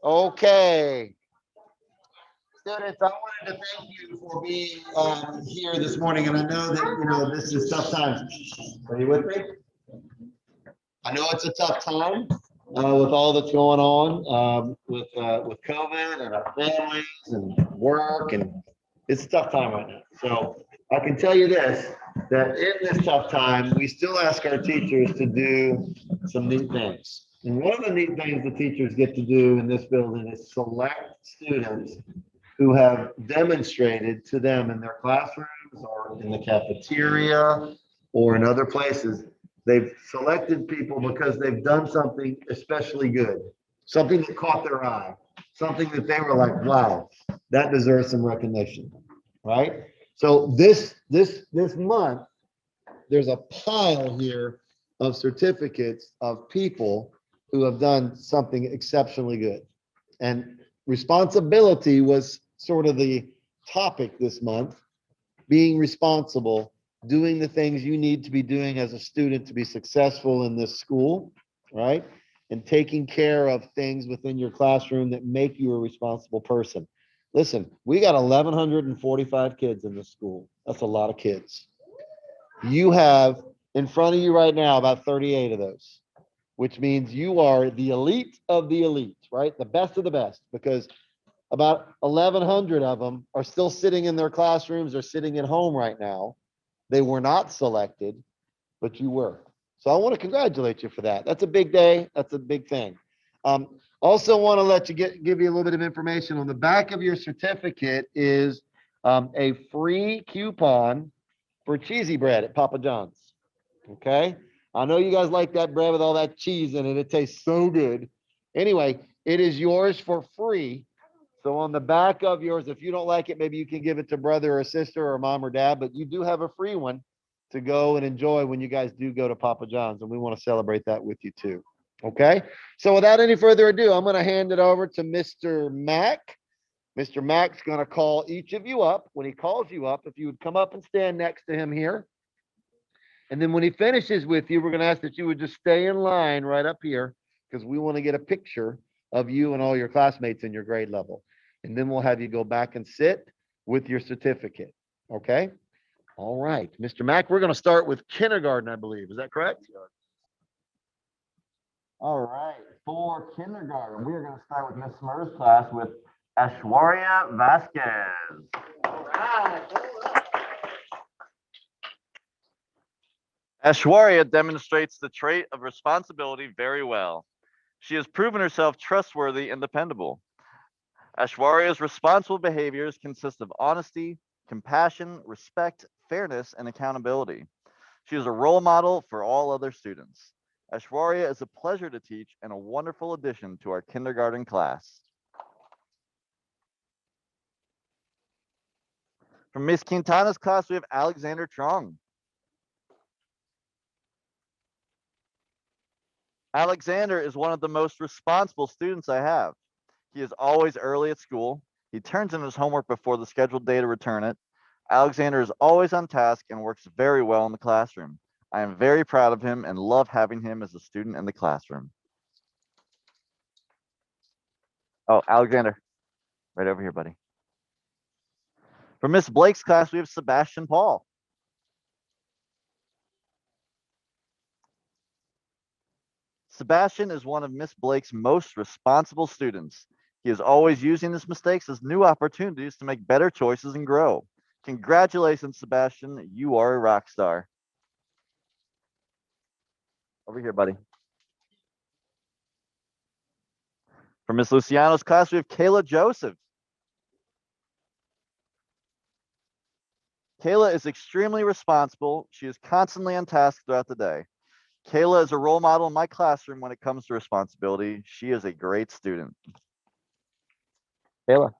Okay. Students, I wanted to thank you for being here this morning, and I know that this is tough times. Are you with me? I know it's a tough time with all that's going on with COVID and our families and work, and it's a tough time right now. So I can tell you this: that in this tough time, we still ask our teachers to do some neat things. And one of the neat things the teachers get to do in this building is select students who have demonstrated to them in their classrooms or in the cafeteria or in other places. They've selected people because they've done something especially good, something that caught their eye, something that they were like, wow, that deserves some recognition, right? So this month, there's a pile here of certificates of people who have done something exceptionally good. And responsibility was sort of the topic this month, being responsible, doing the things you need to be doing as a student to be successful in this school, right? And taking care of things within your classroom that make you a responsible person. Listen, we got 1,145 kids in this school. That's a lot of kids. You have in front of you right now about 38 of those, which means you are the elite of the elite, right? The best of the best, because about 1,100 of them are still sitting in their classrooms or sitting at home right now. They were not selected, but you were. So I want to congratulate you for that. That's a big day. That's a big thing. Also want to let you give you a little bit of information. On the back of your certificate is a free coupon for cheesy bread at Papa John's. Okay. I know you guys like that bread with all that cheese in it. It tastes so good. Anyway, it is yours for free. So on the back of yours, if you don't like it, maybe you can give it to brother or sister or mom or dad, but you do have a free one to go and enjoy when you guys do go to Papa John's, and we want to celebrate that with you too. Okay. So without any further ado, I'm going to hand it over to Mr. Mack. Mr. Mack's going to call each of you up. When he calls you up, if you would come up and stand next to him here. And then when he finishes with you, we're going to ask that you would just stay in line right up here because we want to get a picture of you and all your classmates in your grade level. And then we'll have you go back and sit with your certificate. Okay. All right. Mr. Mack, we're going to start with kindergarten, I believe. Is that correct? All right. For kindergarten, we are going to start with Miss Smur's class with Ashwarya Vasquez. All right. Ashwarya demonstrates the trait of responsibility very well. She has proven herself trustworthy and dependable. Ashwarya's responsible behaviors consist of honesty, compassion, respect, fairness, and accountability. She is a role model for all other students. Ashwarya is a pleasure to teach and a wonderful addition to our kindergarten class. From Miss Quintana's class, we have Alexander Trong. Alexander is one of the most responsible students I have. He is always early at school. He turns in his homework before the scheduled day to return it. Alexander is always on task and works very well in the classroom. I am very proud of him and love having him as a student in the classroom. Oh, Alexander, right over here, buddy. For Miss Blake's class, we have Sebastian Paul. Sebastian is one of Miss Blake's most responsible students. He is always using his mistakes as new opportunities to make better choices and grow. Congratulations, Sebastian. You are a rock star. Over here, buddy. For Miss Luciano's class, we have Kayla Joseph. Kayla is extremely responsible. She is constantly on task throughout the day. Kayla is a role model in my classroom when it comes to responsibility. She is a great student. Kayla.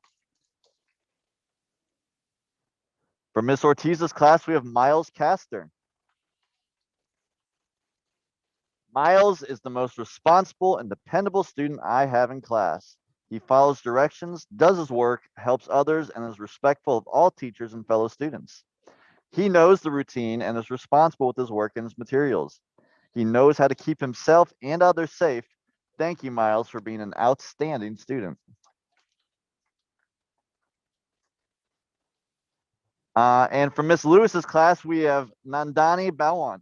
For Miss Ortiz's class, we have Miles Castor. Miles is the most responsible and dependable student I have in class. He follows directions, does his work, helps others, and is respectful of all teachers and fellow students. He knows the routine and is responsible with his work and his materials. He knows how to keep himself and others safe, Thank you, Miles, for being an outstanding student. And from Miss Lewis's class, we have Nandani Bawan.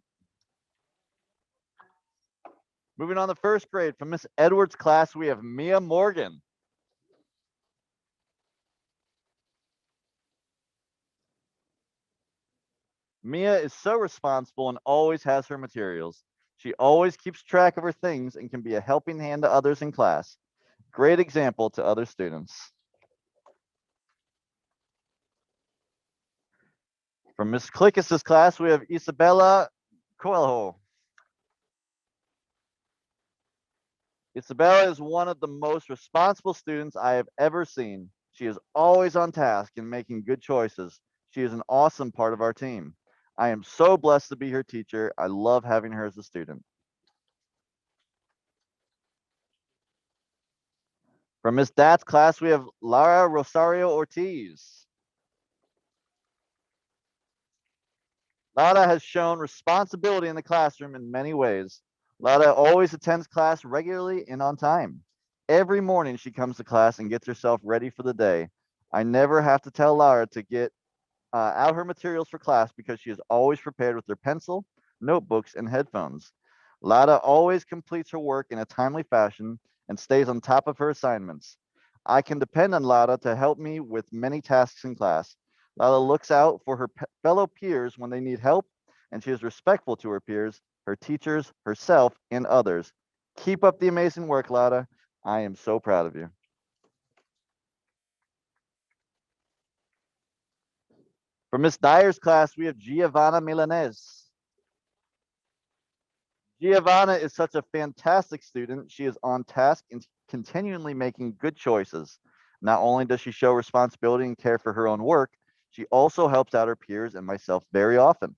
Moving on to first grade, from Miss Edwards' class, we have Mia Morgan. Mia is so responsible and always has her materials. She always keeps track of her things and can be a helping hand to others in class. Great example to other students. From Miss Clickus's class, we have Isabella Coelho. Isabella is one of the most responsible students I have ever seen. She is always on task and making good choices. She is an awesome part of our team. I am so blessed to be her teacher. I love having her as a student. From Miss Dat's class, we have Lara Rosario Ortiz. Lara has shown responsibility in the classroom in many ways. Lara always attends class regularly and on time. Every morning she comes to class and gets herself ready for the day. I never have to tell Lara to get out her materials for class because she is always prepared with her pencil, notebooks, and headphones. Lara always completes her work in a timely fashion and stays on top of her assignments. I can depend on Lara to help me with many tasks in class. Lara looks out for her fellow peers when they need help, and she is respectful to her peers, her teachers, herself, and others. Keep up the amazing work, Lara. I am so proud of you. For Miss Dyer's class, we have Giovanna Milanese. Giovanna is such a fantastic student. She is on task and continually making good choices. Not only does she show responsibility and care for her own work, she also helps out her peers and myself very often.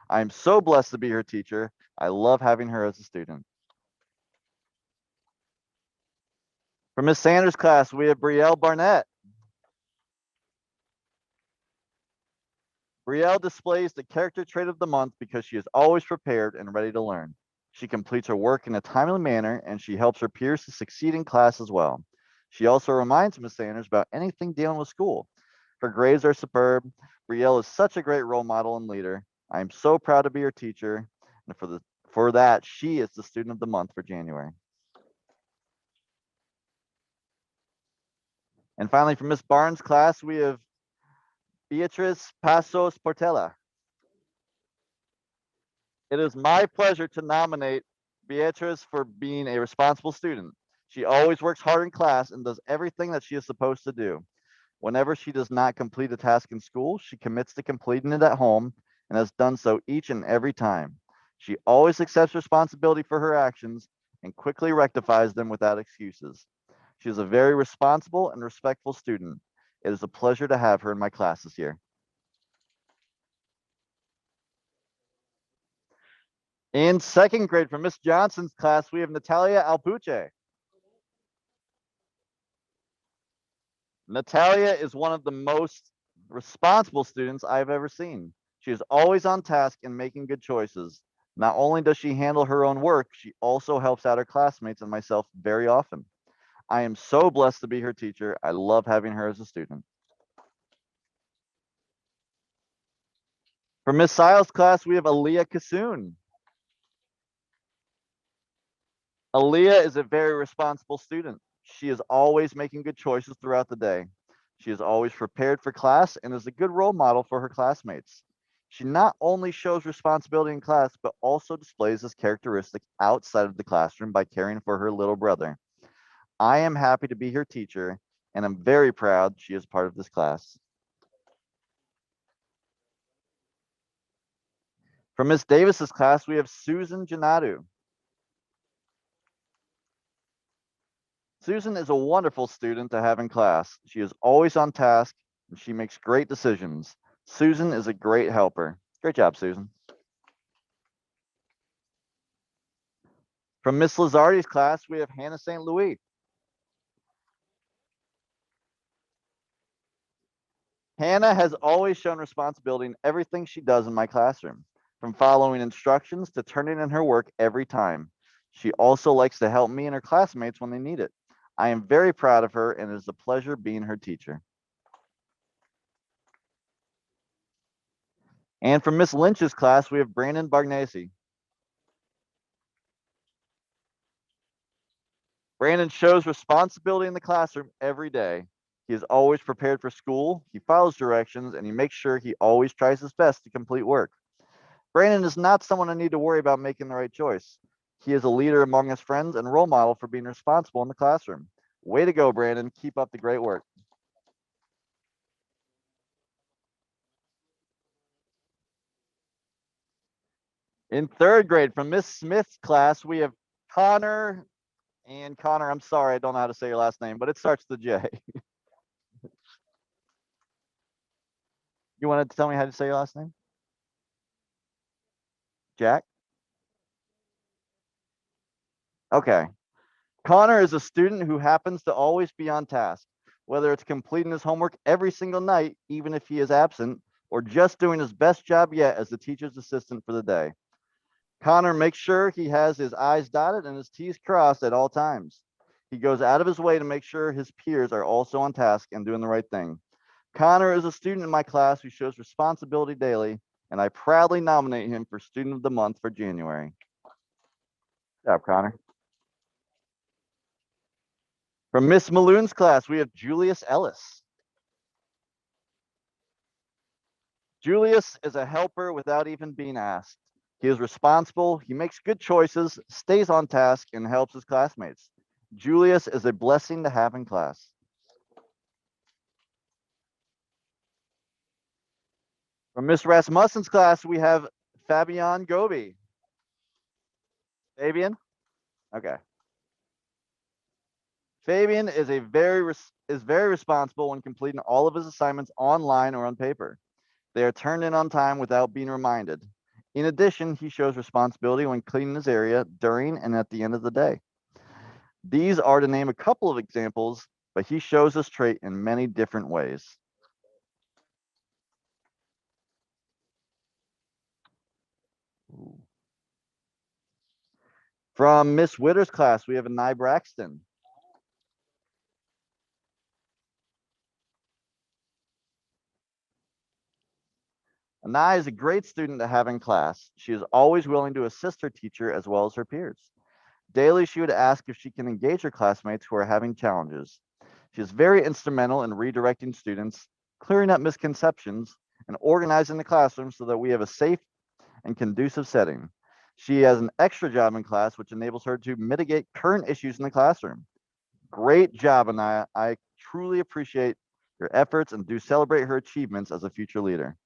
I am so blessed to be her teacher. I love having her as a student. For Miss Sanders' class, we have Brielle Barnett. Brielle displays the character trait of the month because she is always prepared and ready to learn. She completes her work in a timely manner and she helps her peers to succeed in class as well. She also reminds Miss Sanders about anything dealing with school. Her grades are superb. Brielle is such a great role model and leader. I am so proud to be her teacher, and for that, she is the student of the month for January. And finally, for Miss Barnes' class, we have Beatrice Pasos Portela. It is my pleasure to nominate Beatrice for being a responsible student. She always works hard in class and does everything that she is supposed to do. Whenever she does not complete a task in school, she commits to completing it at home and has done so each and every time. She always accepts responsibility for her actions and quickly rectifies them without excuses. She is a very responsible and respectful student. It is a pleasure to have her in my class this year. In second grade, for Miss Johnson's class, we have Natalia Alpuche. Natalia is one of the most responsible students I've ever seen. She is always on task and making good choices. Not only does she handle her own work, she also helps out her classmates and myself very often. I am so blessed to be her teacher. I love having her as a student. For Miss Siles' class, we have Aaliyah Kassoon. Aaliyah is a very responsible student. She is always making good choices throughout the day. She is always prepared for class and is a good role model for her classmates. She not only shows responsibility in class, but also displays this characteristic outside of the classroom by caring for her little brother. I am happy to be her teacher, and I'm very proud she is part of this class. For Miss Davis's class, we have Susan Janadu. Susan is a wonderful student to have in class. She is always on task and she makes great decisions. Susan is a great helper. Great job, Susan. From Miss Lazardi's class, we have Hannah St. Louis. Hannah has always shown responsibility in everything she does in my classroom, from following instructions to turning in her work every time. She also likes to help me and her classmates when they need it. I am very proud of her and it is a pleasure being her teacher. And from Miss Lynch's class, we have Brandon Bargnesi. Brandon shows responsibility in the classroom every day. He is always prepared for school, he follows directions, and he makes sure he always tries his best to complete work. Brandon is not someone I need to worry about making the right choice. He is a leader among his friends and role model for being responsible in the classroom. Way to go, Brandon. Keep up the great work. In third grade, from Miss Smith's class, we have Connor. And Connor, I'm sorry, I don't know how to say your last name, but it starts with a J. You wanted to tell me how to say your last name? Jack? Okay. Connor is a student who happens to always be on task, whether it's completing his homework every single night, even if he is absent, or just doing his best job yet as the teacher's assistant for the day. Connor makes sure he has his I's dotted and his T's crossed at all times. He goes out of his way to make sure his peers are also on task and doing the right thing. Connor is a student in my class who shows responsibility daily, and I proudly nominate him for Student of the Month for January. Good job, Connor. From Miss Maloon's class, we have Julius Ellis. Julius is a helper without even being asked. He is responsible, he makes good choices, stays on task, and helps his classmates. Julius is a blessing to have in class. From Miss Rasmussen's class, we have Fabian Gobi. Fabian? Okay. Fabian is very responsible when completing all of his assignments online or on paper. They are turned in on time without being reminded. In addition, he shows responsibility when cleaning his area during and at the end of the day. These are to name a couple of examples, but he shows this trait in many different ways. From Miss Witter's class, we have Anai Braxton. Anai is a great student to have in class. She is always willing to assist her teacher as well as her peers. Daily, she would ask if she can engage her classmates who are having challenges. She is very instrumental in redirecting students, clearing up misconceptions, and organizing the classroom so that we have a safe and conducive setting. She has an extra job in class, which enables her to mitigate current issues in the classroom. Great job, Anaya. I truly appreciate your efforts and do celebrate her achievements as a future leader.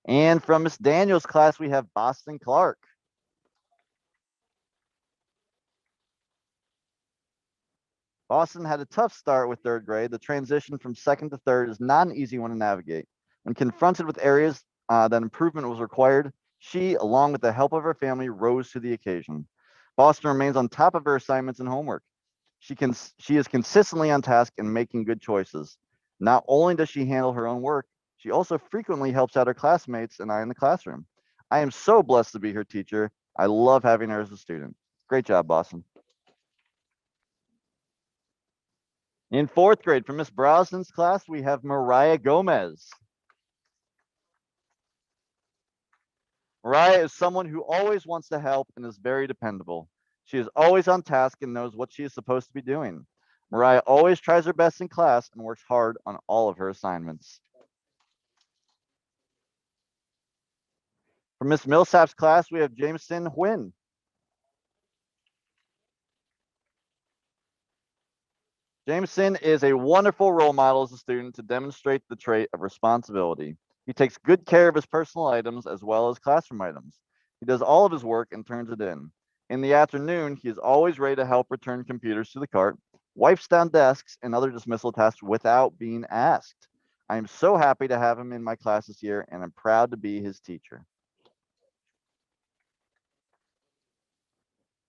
And from Miss Daniels' class, we have Boston Clark. Boston had a tough start with third grade. The transition from second to third is not an easy one to navigate. When confronted with areas that improvement was required, she, along with the help of her family, rose to the occasion. Boston remains on top of her assignments and homework. She is consistently on task and making good choices. Not only does she handle her own work, she also frequently helps out her classmates and I in the classroom. I am so blessed to be her teacher. I love having her as a student. Great job, Boston. In fourth grade, from Miss Brosnan's class, we have Mariah Gomez. Mariah is someone who always wants to help and is very dependable. She is always on task and knows what she is supposed to be doing. Mariah always tries her best in class and works hard on all of her assignments. For Miss Millsap's class, we have Jameson Huynh. Jameson is a wonderful role model as a student to demonstrate the trait of responsibility. He takes good care of his personal items as well as classroom items. He does all of his work and turns it in. In the afternoon, he is always ready to help return computers to the cart, wipes down desks, and other dismissal tasks without being asked. I am so happy to have him in my class this year, and I'm proud to be his teacher.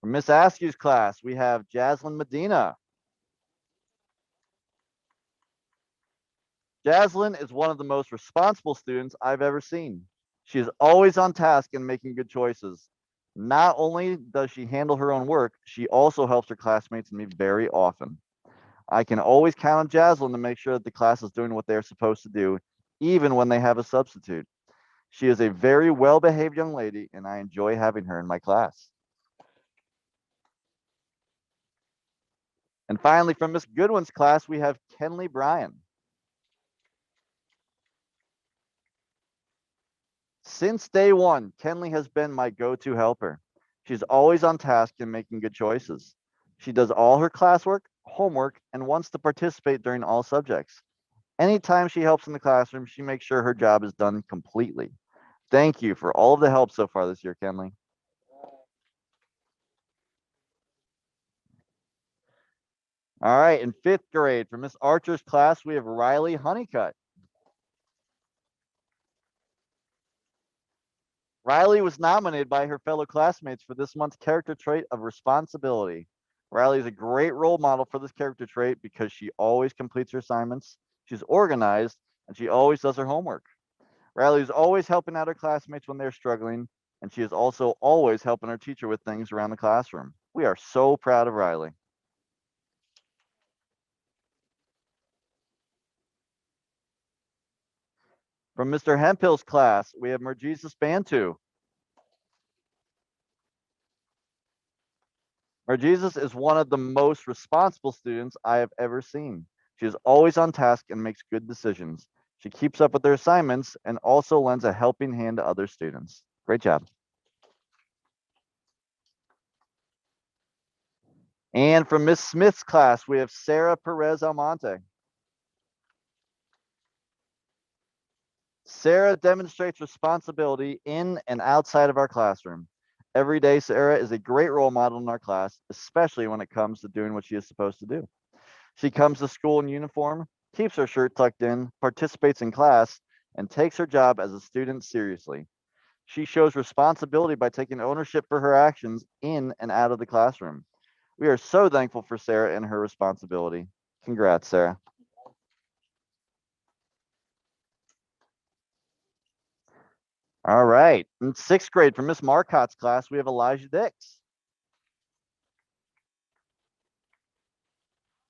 For Miss Askew's class, we have Jaslyn Medina. Jaslyn is one of the most responsible students I've ever seen. She is always on task and making good choices. Not only does she handle her own work, she also helps her classmates and me very often. I can always count on Jaslyn to make sure that the class is doing what they're supposed to do, even when they have a substitute. She is a very well-behaved young lady, and I enjoy having her in my class. And finally, from Miss Goodwin's class, we have Kenley Bryan. Since day one, Kenley has been my go-to helper. She's always on task and making good choices. She does all her classwork, homework, and wants to participate during all subjects. Anytime she helps in the classroom, she makes sure her job is done completely. Thank you for all of the help so far this year, Kenley. All right, in 5th grade, for Miss Archer's class, we have Riley Honeycutt. Riley was nominated by her fellow classmates for this month's character trait of responsibility. Riley is a great role model for this character trait because she always completes her assignments, she's organized, and she always does her homework. Riley is always helping out her classmates when they're struggling, and she is also always helping her teacher with things around the classroom. We are so proud of Riley. From Mr. Hemphill's class, we have Merjesus Bantu. Merjesus is one of the most responsible students I have ever seen. She is always on task and makes good decisions. She keeps up with her assignments and also lends a helping hand to other students. Great job. And from Miss Smith's class, we have Sarah Perez Almonte. Sarah demonstrates responsibility in and outside of our classroom. Every day, Sarah is a great role model in our class, especially when it comes to doing what she is supposed to do. She comes to school in uniform, keeps her shirt tucked in, participates in class, and takes her job as a student seriously. She shows responsibility by taking ownership for her actions in and out of the classroom. We are so thankful for Sarah and her responsibility. Congrats, Sarah. All right. In 6th grade, for Miss Marcotte's class, we have Elijah Dix.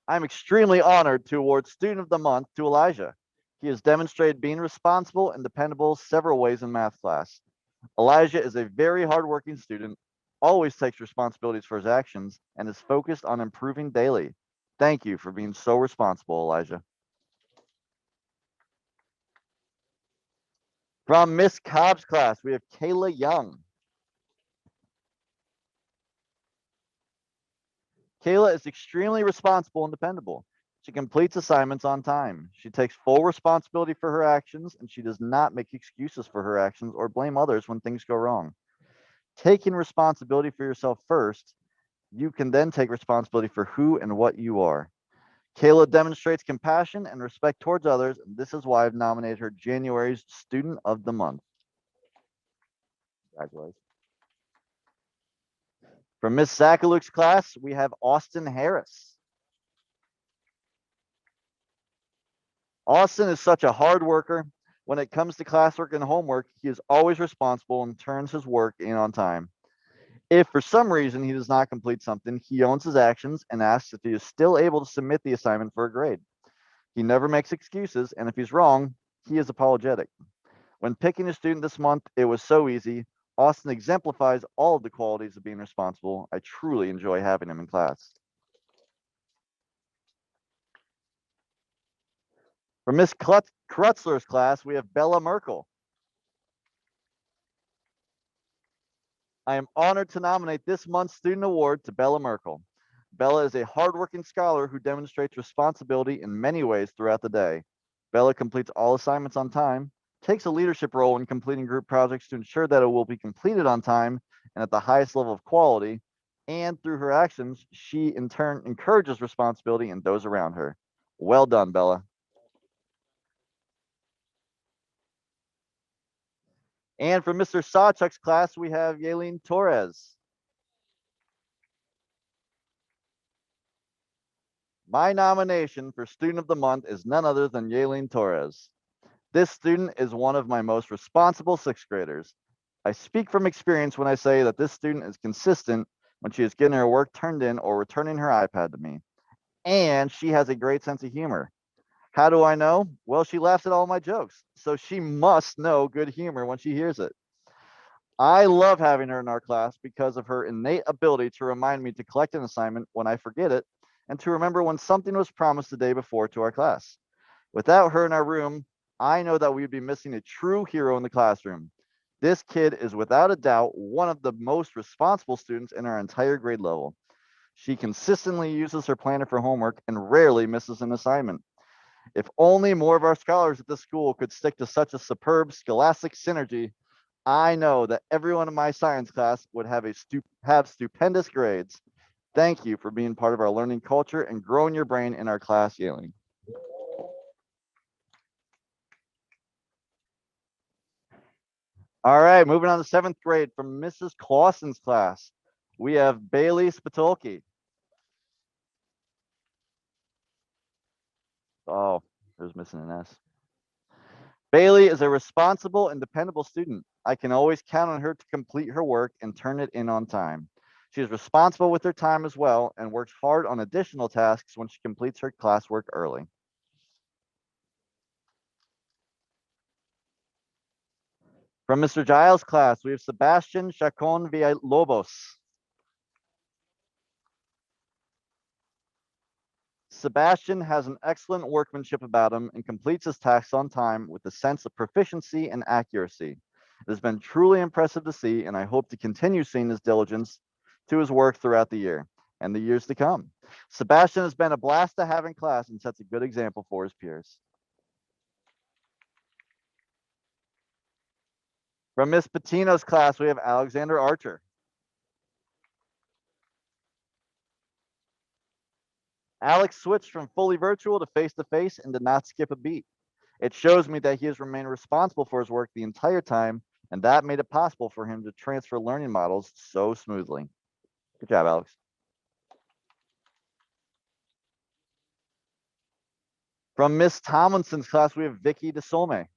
I'm extremely honored to award Student of the Month to Elijah. He has demonstrated being responsible and dependable several ways in math class. Elijah is a very hardworking student, always takes responsibilities for his actions, and is focused on improving daily. Thank you for being so responsible, Elijah. From Miss Cobb's class, we have Kayla Young. Kayla is extremely responsible and dependable. She completes assignments on time. She takes full responsibility for her actions, and she does not make excuses for her actions or blame others when things go wrong. Taking responsibility for yourself first, you can then take responsibility for who and what you are. Kayla demonstrates compassion and respect towards others, and this is why I've nominated her January's Student of the Month. Congratulations. From Miss Zakaluk's class, we have Austin Harris. Austin is such a hard worker. When it comes to classwork and homework, he is always responsible and turns his work in on time. If for some reason he does not complete something, he owns his actions and asks if he is still able to submit the assignment for a grade. He never makes excuses, and if he's wrong, he is apologetic. When picking a student this month, it was so easy. Austin exemplifies all of the qualities of being responsible. I truly enjoy having him in class. For Miss Krutzler's class, we have Bella Merkel. I am honored to nominate this month's student award to Bella Merkel. Bella is a hardworking scholar who demonstrates responsibility in many ways throughout the day. Bella completes all assignments on time, takes a leadership role in completing group projects to ensure that it will be completed on time and at the highest level of quality, and through her actions, she in turn encourages responsibility in those around her. Well done, Bella. And for Mr. Sawchuk's class, we have Yaelin Torres. My nomination for Student of the Month is none other than Yaelin Torres. This student is one of my most responsible sixth graders. I speak from experience when I say that this student is consistent when she is getting her work turned in or returning her iPad to me. And she has a great sense of humor. How do I know? Well, she laughs at all my jokes, so she must know good humor when she hears it. I love having her in our class because of her innate ability to remind me to collect an assignment when I forget it and to remember when something was promised the day before to our class. Without her in our room, I know that we would be missing a true hero in the classroom. This kid is without a doubt one of the most responsible students in our entire grade level. She consistently uses her planner for homework and rarely misses an assignment. If only more of our scholars at this school could stick to such a superb scholastic synergy, I know that everyone in my science class would have stupendous grades. Thank you for being part of our learning culture and growing your brain in our class, Yailing. All right, moving on to seventh grade from Mrs. Clausen's class. We have Bailey Spatulki. Oh, there's missing an S. Bailey is a responsible and dependable student. I can always count on her to complete her work and turn it in on time. She is responsible with her time as well and works hard on additional tasks when she completes her classwork early. From Mr. Giles' class, we have Sebastian Chacon Villalobos. Sebastian has an excellent workmanship about him and completes his tasks on time with a sense of proficiency and accuracy. It has been truly impressive to see, and I hope to continue seeing his diligence to his work throughout the year and the years to come. Sebastian has been a blast to have in class and sets a good example for his peers. From Miss Patino's class, we have Alexander Archer. Alex switched from fully virtual to face and did not skip a beat. It shows me that he has remained responsible for his work the entire time, and that made it possible for him to transfer learning models so smoothly. Good job, Alex. From Miss Tomlinson's class, we have Vicky DeSolme.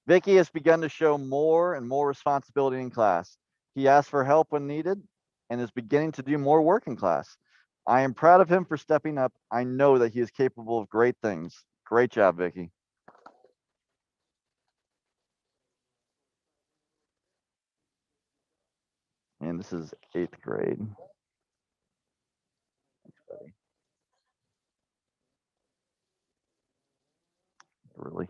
Vicky has begun to show more and more responsibility in class. He asks for help when needed and is beginning to do more work in class. I am proud of him for stepping up. I know that he is capable of great things. Great job, Vicky. And this is 8th grade. Thanks, buddy. Really?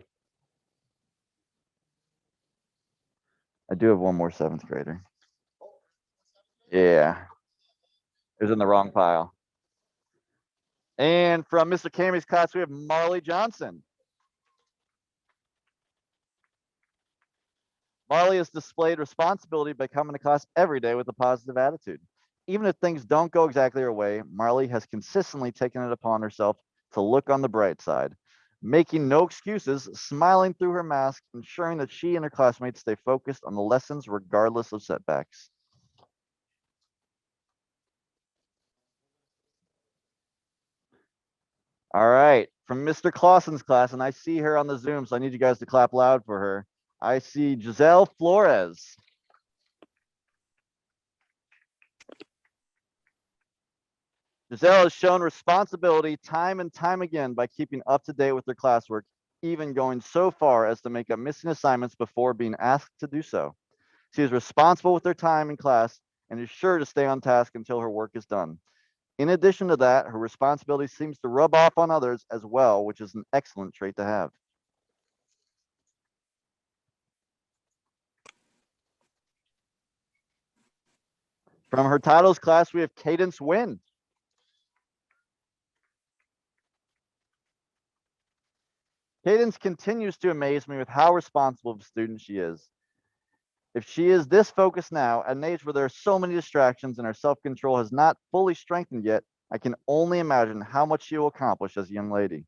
I do have one more 7th grader. Yeah, it was in the wrong pile. And from Mr. Cammy's class, we have Marley Johnson. Marley has displayed responsibility by coming to class every day with a positive attitude. Even if things don't go exactly her way, Marley has consistently taken it upon herself to look on the bright side, making no excuses, smiling through her mask, ensuring that she and her classmates stay focused on the lessons regardless of setbacks. All right, from Mr. Clausen's class, and I see her on the Zoom, so I need you guys to clap loud for her. I see Giselle Flores. Giselle has shown responsibility time and time again by keeping up to date with her classwork, even going so far as to make up missing assignments before being asked to do so. She is responsible with her time in class and is sure to stay on task until her work is done. In addition to that, her responsibility seems to rub off on others as well, which is an excellent trait to have. From her titles class, we have Cadence Wynn. Cadence continues to amaze me with how responsible of a student she is. If she is this focused now at an age where there are so many distractions and her self-control has not fully strengthened yet, I can only imagine how much she will accomplish as a young lady.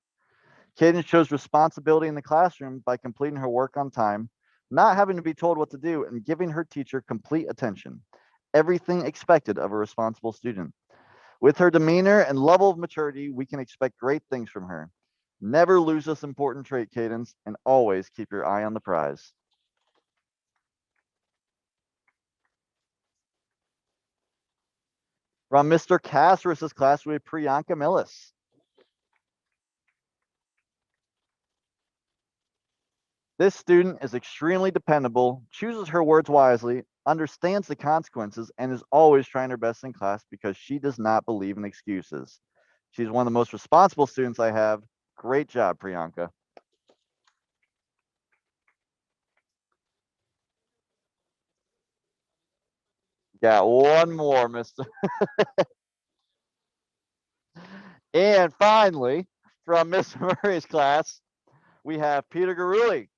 Cadence shows responsibility in the classroom by completing her work on time, not having to be told what to do, and giving her teacher complete attention. Everything expected of a responsible student. With her demeanor and level of maturity, we can expect great things from her. Never lose this important trait, Cadence, and always keep your eye on the prize. From Mr. Casarus's class, we have Priyanka Millis. This student is extremely dependable, chooses her words wisely, understands the consequences, and is always trying her best in class because she does not believe in excuses. She's one of the most responsible students I have. Great job, Priyanka. Got one more, Mr. And finally, from Miss Murray's class, we have Peter Garuli.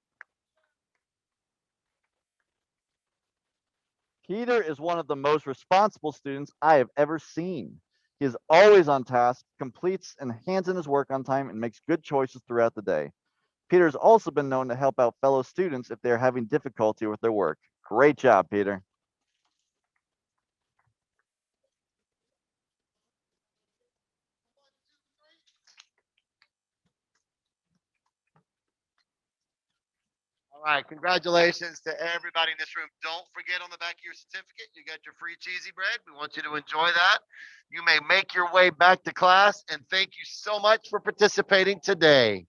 Peter is one of the most responsible students I have ever seen. He is always on task, completes and hands in his work on time, and makes good choices throughout the day. Peter has also been known to help out fellow students if they are having difficulty with their work. Great job, Peter. All right, congratulations to everybody in this room. Don't forget on the back of your certificate, you got your free cheesy bread. We want you to enjoy that. You may make your way back to class, and thank you so much for participating today.